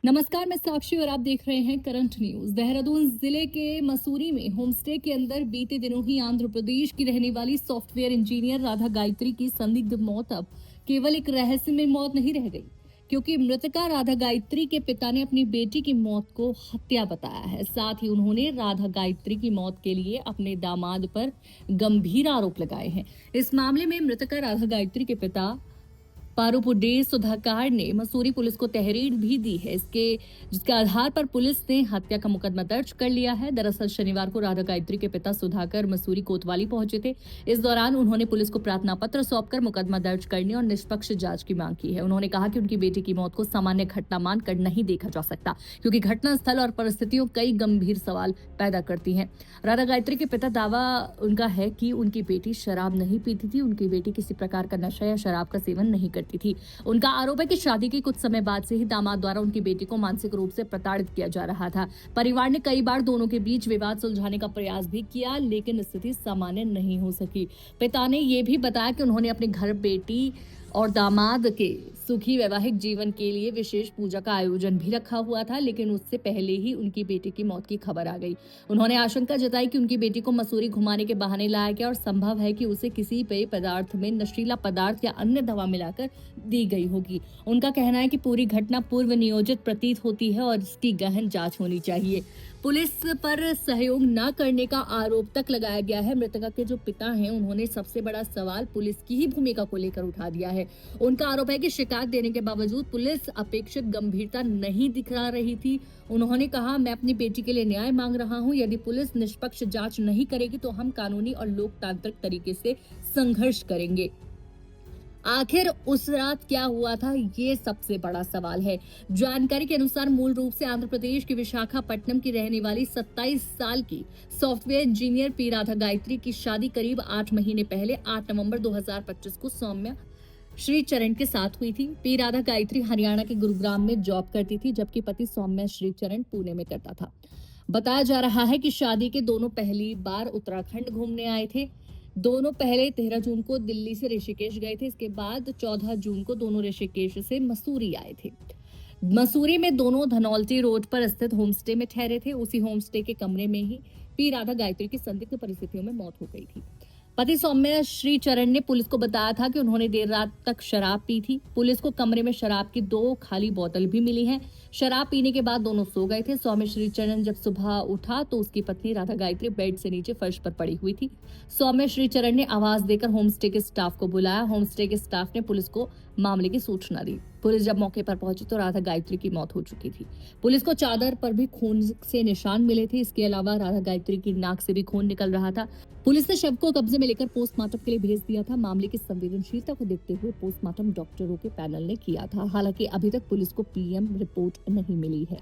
नमस्कार, मैं साक्षी और आप देख रहे हैं करंट न्यूज। देहरादून जिले के मसूरी में होमस्टे के अंदर बीते दिनों ही आंध्र प्रदेश की रहने वाली सॉफ्टवेयर इंजीनियर राधा गायत्री की संदिग्ध मौत अब केवल एक रहस्यमय मौत नहीं रह गई, क्योंकि मृतका राधा गायत्री के पिता ने अपनी बेटी की मौत को हत्या बताया है। साथ ही उन्होंने राधा गायत्री की मौत के लिए अपने दामाद पर गंभीर आरोप लगाए हैं। इस मामले में मृतका राधा गायत्री के पिता पारुपुडे सुधाकर ने मसूरी पुलिस को तहरीर भी दी है, जिसके आधार पर पुलिस ने हत्या का मुकदमा दर्ज कर लिया है। दरअसल शनिवार को राधा गायत्री के पिता सुधाकर मसूरी कोतवाली पहुंचे थे। इस दौरान उन्होंने पुलिस को प्रार्थना पत्र सौंपकर मुकदमा दर्ज करने और निष्पक्ष जांच की मांग की है। उन्होंने कहा कि उनकी बेटी की मौत को सामान्य घटना मानकर नहीं देखा जा सकता, क्योंकि घटना स्थल और परिस्थितियों कई गंभीर सवाल पैदा करती हैं। राधा गायत्री के पिता दावा उनका है कि उनकी बेटी शराब नहीं पीती थी। उनकी बेटी किसी प्रकार का नशा या शराब का सेवन नहीं करती थी। उनका आरोप है कि शादी के कुछ समय बाद से ही दामाद द्वारा उनकी बेटी को मानसिक रूप से प्रताड़ित किया जा रहा था। परिवार ने कई बार दोनों के बीच विवाद सुलझाने का प्रयास भी किया, लेकिन स्थिति सामान्य नहीं हो सकी। पिता ने यह भी बताया कि उन्होंने अपने घर बेटी और दामाद के सुखी वैवाहिक जीवन के लिए विशेष पूजा का आयोजन भी रखा हुआ था, लेकिन उससे पहले ही उनकी बेटी की मौत की खबर आ गई। उन्होंने आशंका जताई कि उनकी बेटी को मसूरी घुमाने के बहाने लाया गया और संभव है कि उसे किसी पेय पदार्थ में नशीला पदार्थ या अन्य दवा मिलाकर दी गई होगी। उनका कहना है कि पूरी घटना पूर्व नियोजित प्रतीत होती है और इसकी गहन जांच होनी चाहिए। पुलिस पर सहयोग न करने का आरोप तक लगाया गया है। मृतका के जो पिता हैं, उन्होंने सबसे बड़ा सवाल पुलिस की ही भूमिका को लेकर उठा दिया है। उनका आरोप है कि शिकायत देने के बावजूद पुलिस अपेक्षित गंभीरता नहीं दिखा रही थी। उन्होंने कहा, मैं अपनी बेटी के लिए न्याय मांग रहा हूं। यदि पुलिस निष्पक्ष जांच नहीं करेगी तो हम कानूनी और लोकतांत्रिक तरीके से संघर्ष करेंगे। आखिर उस रात क्या हुआ था, ये सबसे बड़ा सवाल है। जानकारी के अनुसार मूल रूप से आंध्र प्रदेश के विशाखापट्टनम की रहने वाली 27 साल की software engineer P Radha Gayatri की शादी करीब 8 महीने पहले 8 नवंबर 2025 को सौम्या श्रीचरण के साथ हुई थी। पी राधा गायत्री हरियाणा के गुरुग्राम में जॉब करती थी, जबकि पति सौम्या श्रीचरण पुणे में करता था। बताया जा रहा है कि शादी के दोनों पहली बार उत्तराखंड घूमने आए थे। दोनों पहले 13 जून को दिल्ली से ऋषिकेश गए थे। इसके बाद 14 जून को दोनों ऋषिकेश से मसूरी आए थे। मसूरी में दोनों धनौल्टी रोड पर स्थित होमस्टे में ठहरे थे। उसी होमस्टे के कमरे में ही पी राधा गायत्री की संदिग्ध परिस्थितियों में मौत हो गई थी। पति सौम्या श्रीचरण ने पुलिस को बताया था कि उन्होंने देर रात तक शराब पी थी। पुलिस को कमरे में शराब की 2 खाली बोतल भी मिली हैं। शराब पीने के बाद दोनों सो गए थे। सौम्या श्रीचरण जब सुबह उठा तो उसकी पत्नी राधा गायत्री बेड से नीचे फर्श पर पड़ी हुई थी। सौम्या श्रीचरण ने आवाज देकर होमस्टे के स्टाफ को बुलाया। होमस्टे के स्टाफ ने पुलिस को मामले की सूचना दी। पुलिस जब मौके पर पहुंची तो राधा गायत्री की मौत हो चुकी थी। पुलिस को चादर पर भी खून से निशान मिले थे। इसके अलावा राधा गायत्री की नाक से भी खून निकल रहा था। पुलिस ने शव को कब्जे में लेकर पोस्टमार्टम के लिए भेज दिया था। मामले की संवेदनशीलता को देखते हुए पोस्टमार्टम डॉक्टरों के पैनल ने किया था। हालांकि अभी तक पुलिस को पीएम रिपोर्ट नहीं मिली है।